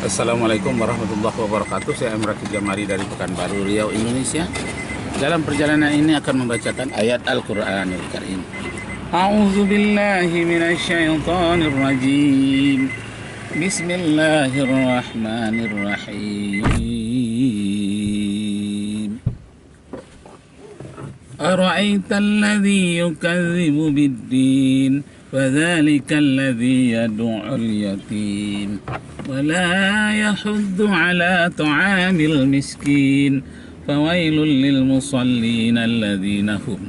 Assalamualaikum warahmatullahi wabarakatuh. Saya Emrakid Jamari dari Pekanbaru, Riau, Indonesia. Dalam perjalanan ini akan membacakan ayat Al-Quranil Karim. A'udzu billahi minasyaitonir rajim. Bismillahirrahmanirrahim. Ara'aita alladhi yukadzibu bid-din فذلك الذي يدعو اليتيم ولا يحض على طعام المسكين فويل للمصلين الذين هم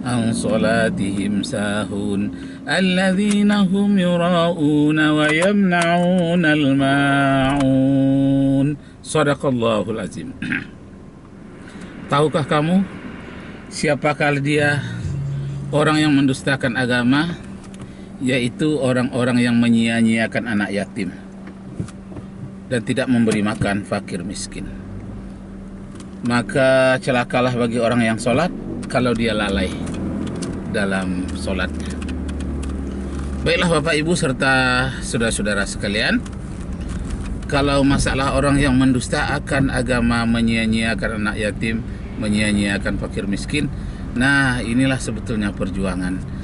عن صلاتهم ساهون الذين هم يراءون ويمنعون الماعون صدق الله العظيم. Tahukah kamu siapakah dia orang yang mendustakan agama? Yaitu orang-orang yang menyia-nyiakan anak yatim dan tidak memberi makan fakir miskin. Maka celakalah bagi orang yang sholat kalau dia lalai dalam sholatnya. Baiklah Bapak Ibu serta saudara-saudara sekalian, kalau masalah orang yang mendusta akan agama, menyia-nyiakan anak yatim, menyia-nyiakan fakir miskin, nah inilah sebetulnya perjuangan.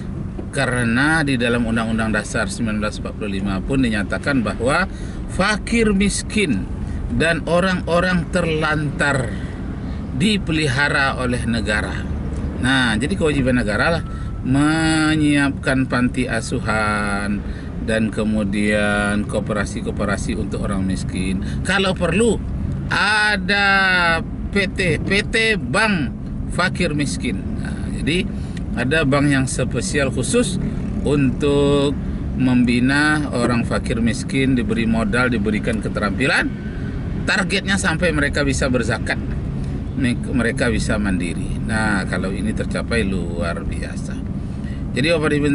Karena di dalam Undang-Undang Dasar 1945 pun dinyatakan bahwa fakir miskin dan orang-orang terlantar dipelihara oleh negara. Nah, jadi kewajiban negara lah menyiapkan panti asuhan dan kemudian koperasi-koperasi untuk orang miskin. Kalau perlu ada PT bank fakir miskin. Nah, jadi ada bank yang spesial khusus untuk membina orang fakir miskin, diberi modal, diberikan keterampilan. Targetnya sampai mereka bisa berzakat, mereka bisa mandiri. Nah, kalau ini tercapai luar biasa. Jadi Bapak Ibu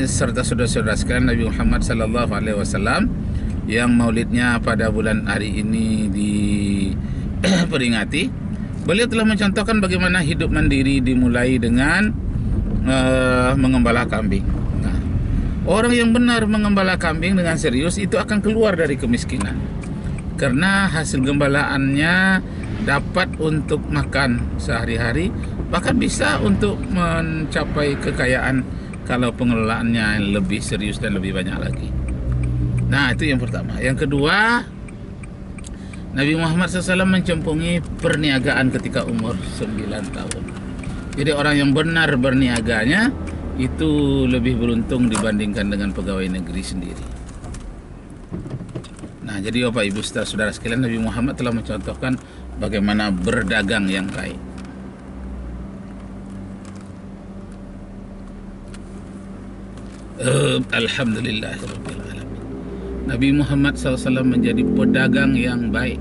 serta saudara-saudara sekalian, Nabi Muhammad SAW yang maulidnya pada bulan hari ini diperingati, beliau telah mencontohkan bagaimana hidup mandiri dimulai dengan mengembala kambing. Nah, orang yang benar mengembala kambing dengan serius itu akan keluar dari kemiskinan, karena hasil gembalaannya dapat untuk makan sehari-hari, bahkan bisa untuk mencapai kekayaan kalau pengelolaannya lebih serius dan lebih banyak lagi. Nah, itu yang pertama. Yang kedua, Nabi Muhammad SAW mencemplungi perniagaan ketika umur 9 tahun. Jadi orang yang benar berniaganya itu lebih beruntung dibandingkan dengan pegawai negeri sendiri. Nah, jadi Bapak Ibu saudara sekalian, Nabi Muhammad telah mencontohkan bagaimana berdagang yang baik. Alhamdulillahirabbil alamin. Nabi Muhammad SAW menjadi pedagang yang baik.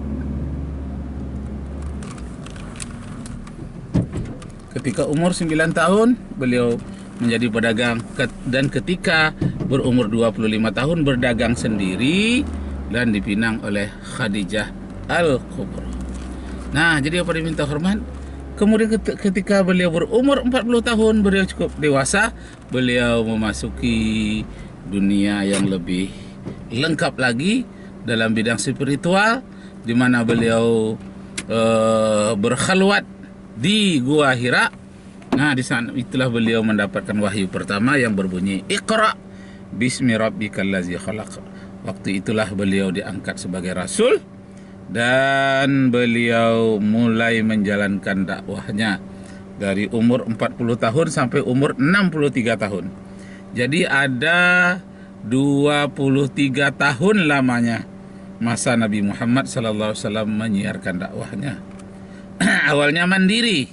Ketika umur 9 tahun beliau menjadi pedagang, dan ketika berumur 25 tahun berdagang sendiri dan dipinang oleh Khadijah Al-Kubra. Nah, jadi apa diminta hormat. Kemudian ketika beliau berumur 40 tahun, beliau cukup dewasa, beliau memasuki dunia yang lebih lengkap lagi dalam bidang spiritual, di mana beliau berkhalwat di Gua Hira. Nah, di sana itulah beliau mendapatkan wahyu pertama yang berbunyi Iqra bismi rabbikal ladzi khalaq. Waktu itulah beliau diangkat sebagai rasul dan beliau mulai menjalankan dakwahnya dari umur 40 tahun sampai umur 63 tahun. Jadi ada 23 tahun lamanya masa Nabi Muhammad SAW menyiarkan dakwahnya. Awalnya mandiri,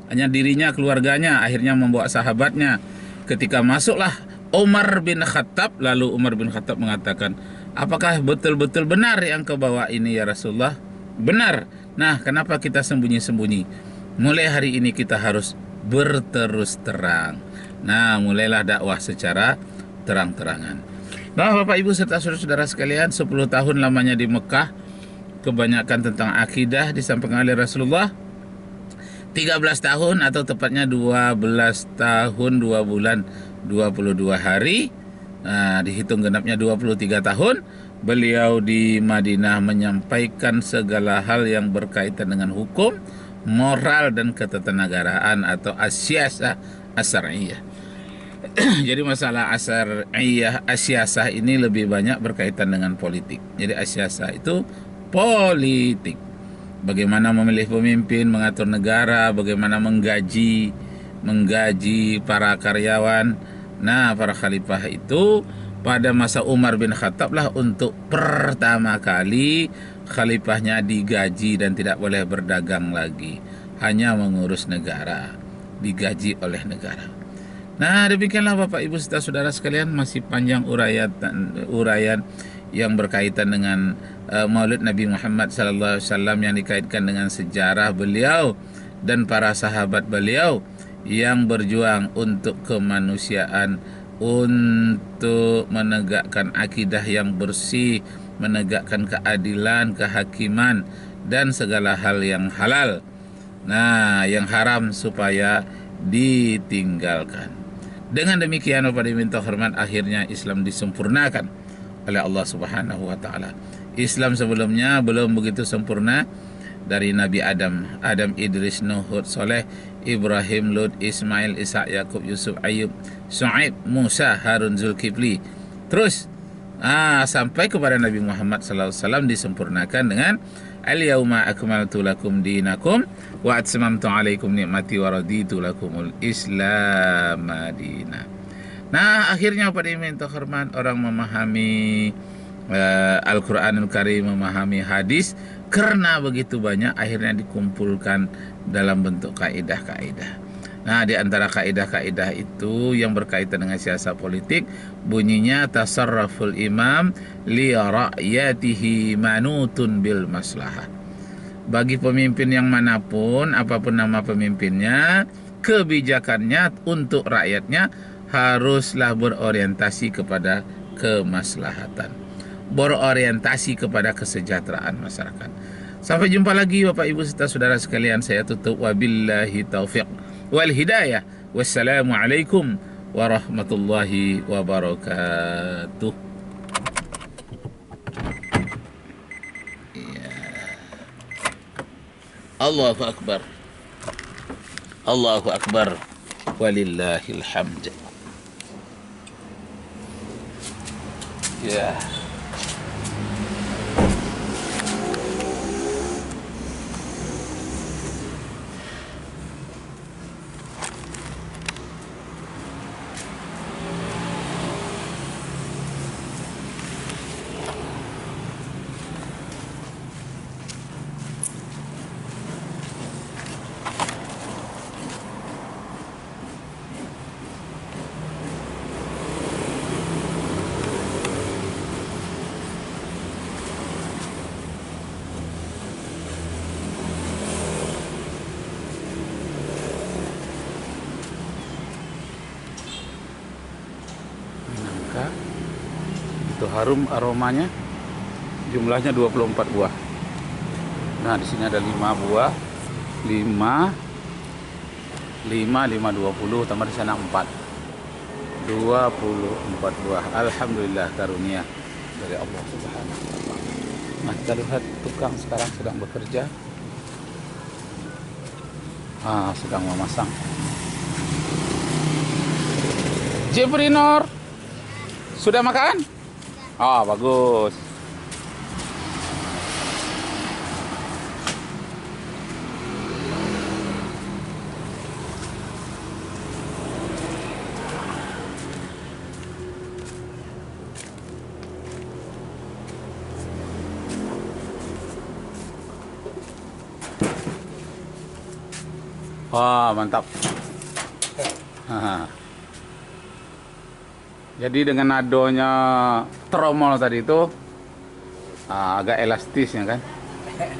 hanya dirinya, keluarganya, akhirnya membawa sahabatnya. Ketika masuklah Umar bin Khattab, lalu Umar bin Khattab mengatakan, apakah betul-betul benar yang kau bawa ini ya Rasulullah? Benar. Nah, kenapa kita sembunyi-sembunyi? Mulai hari ini kita harus berterus terang. Nah, mulailah dakwah secara terang-terangan. Nah, Bapak Ibu serta saudara-saudara sekalian, 10 tahun lamanya di Mekah, kebanyakan tentang akidah disampaikan oleh Rasulullah. 13 tahun atau tepatnya 12 tahun 2 bulan 22 hari, dihitung genapnya 23 tahun, Beliau di Madinah menyampaikan segala hal yang berkaitan dengan hukum, moral dan ketatanegaraan atau asyasah asyariyah. Jadi masalah asyasah ini lebih banyak berkaitan dengan politik. Jadi asyasah itu politik. Bagaimana memilih pemimpin, mengatur negara, bagaimana menggaji para karyawan. Nah, para khalifah itu pada masa Umar bin Khattab lah untuk pertama kali khalifahnya digaji dan tidak boleh berdagang lagi, hanya mengurus negara, digaji oleh negara. Nah, demikianlah Bapak Ibu serta saudara sekalian, masih panjang uraian yang berkaitan dengan Maulid Nabi Muhammad SAW yang dikaitkan dengan sejarah beliau dan para sahabat beliau yang berjuang untuk kemanusiaan, untuk menegakkan akidah yang bersih, menegakkan keadilan, kehakiman dan segala hal yang halal. Nah, yang haram supaya ditinggalkan. Dengan demikian Bapak diminta hormat, akhirnya Islam disempurnakan oleh Allah Subhanahu wa taala. Islam sebelumnya belum begitu sempurna, dari Nabi Adam, Idris, Nuh, Hud, Soleh, Ibrahim, Lut, Ismail, Ishak, Yakub, Yusuf, Ayub, Shu'aib, Musa, Harun, Zulkifli. Terus sampai kepada Nabi Muhammad SAW disempurnakan dengan Al-yawma akmaltu lakum dinakum wa atmamtu alaikum ni'mati wa raditu lakumul Islam madina. Nah, akhirnya pada diminta hormat, orang memahami Al-Quranul Karim, memahami hadis, karena begitu banyak akhirnya dikumpulkan dalam bentuk kaidah-kaidah. Nah, di antara kaidah-kaidah itu yang berkaitan dengan siasat politik, bunyinya tasarruful imam li ra'yatihi manutun bil maslahah. Bagi pemimpin yang manapun, apapun nama pemimpinnya, kebijakannya untuk rakyatnya haruslah berorientasi kepada kemaslahatan, berorientasi kepada kesejahteraan masyarakat. Sampai jumpa lagi Bapak Ibu serta saudara sekalian, saya tutup wabillahi taufiq wal hidayah. Wassalamualaikum warahmatullahi wabarakatuh. Allahu akbar. Allahu akbar. Walillahil hamd. Ya. Itu harum aromanya. Jumlahnya 24 buah. Nah, di sini ada 5 buah. 5 20 tambah di sana 4. 24 buah. Alhamdulillah karunia dari Allah Subhanahu wa taala. Nah, kita lihat tukang sekarang sedang bekerja. Sedang memasang. Jeprinor, sudah makan? Bagus. Mantap. Jadi dengan adonya tromol tadi itu agak elastis ya kan?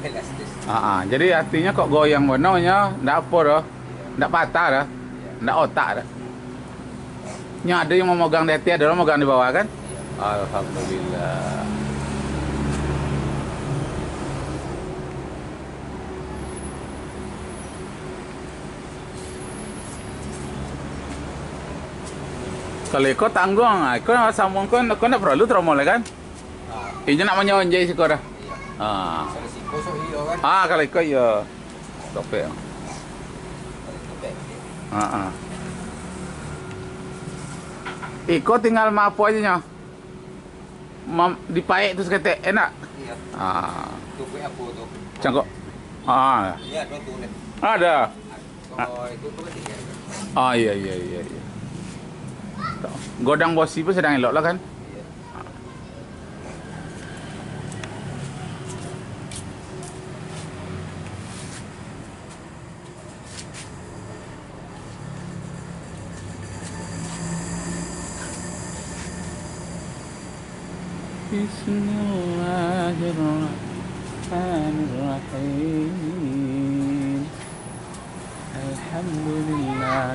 Elastis. Jadi artinya kok goyang bononya, ndak apa dah, ndak patah dah, ndak otak dah. Nya ada yang mau megang di atas, ada yang mau megang di bawah kan? Alhamdulillah. Kalau ikut tanggung, ikut sambung kau nak perlu tromol kan? Inya nak menyonjai siko dah. Iya. Ah. Kalau si kosong iyo kan. Ah, kalau ikut ya. Topek. Topeng. Ah. Iko tinggal apa aja nya. Dipaek terus ketek enak. Iya. Ah. Tuh punya aku tuh. Cangkok. Ah. Iya, dua tuh nih. Ada. Kalau itu tuh tiga. Ah, iya. Godang bosi pun sedang elok lah kan. Iya. Bismillahirrahmanirrahim. Alhamdulillah.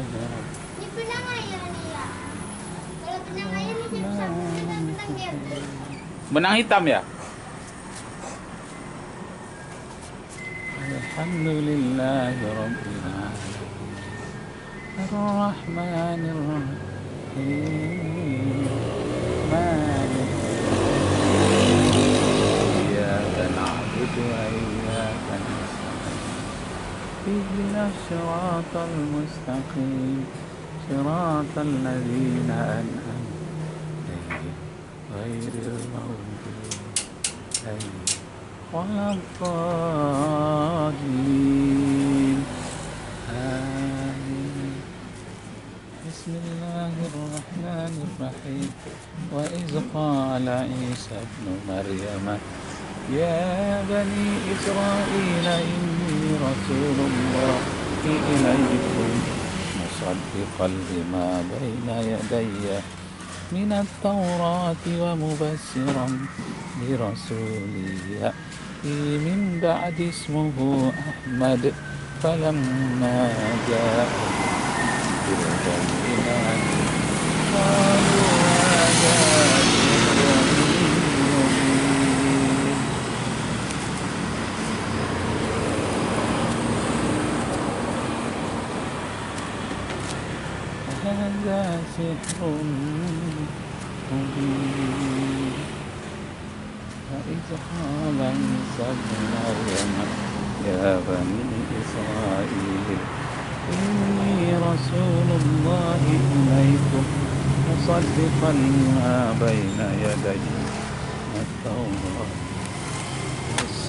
Ini benang air nih ya. Kalau benang air ini bisa benang biasa. Benang hitam ya? Alhamdulillahirabbil alamin. Ar-Rahmanir-Rahim. Malik iyyaka na'budu wa iyyaka nasta'in. Ihdinas siratal mustaqim. Siratal ladzina an'amta 'alaihim ghairil maghdubi 'alaihim waladdallin. Amin. Bismillahirrahmanirrahim. Wa iz qala Isa ibnu Maryam ya bani Israil inni rasulullah ilaykum musaddiqan lima bayna yadayya من التوراة ومبشرا برسول يأتي من بعد اسمه أحمد فلما جاء بالبينات قالوا هذا سحر مبين. هذا سحر مبين. فإذ قال عيسى ابن مريم يا بني إسرائيل إني رسول الله إليكم مصدقا لما بين يدي التوراة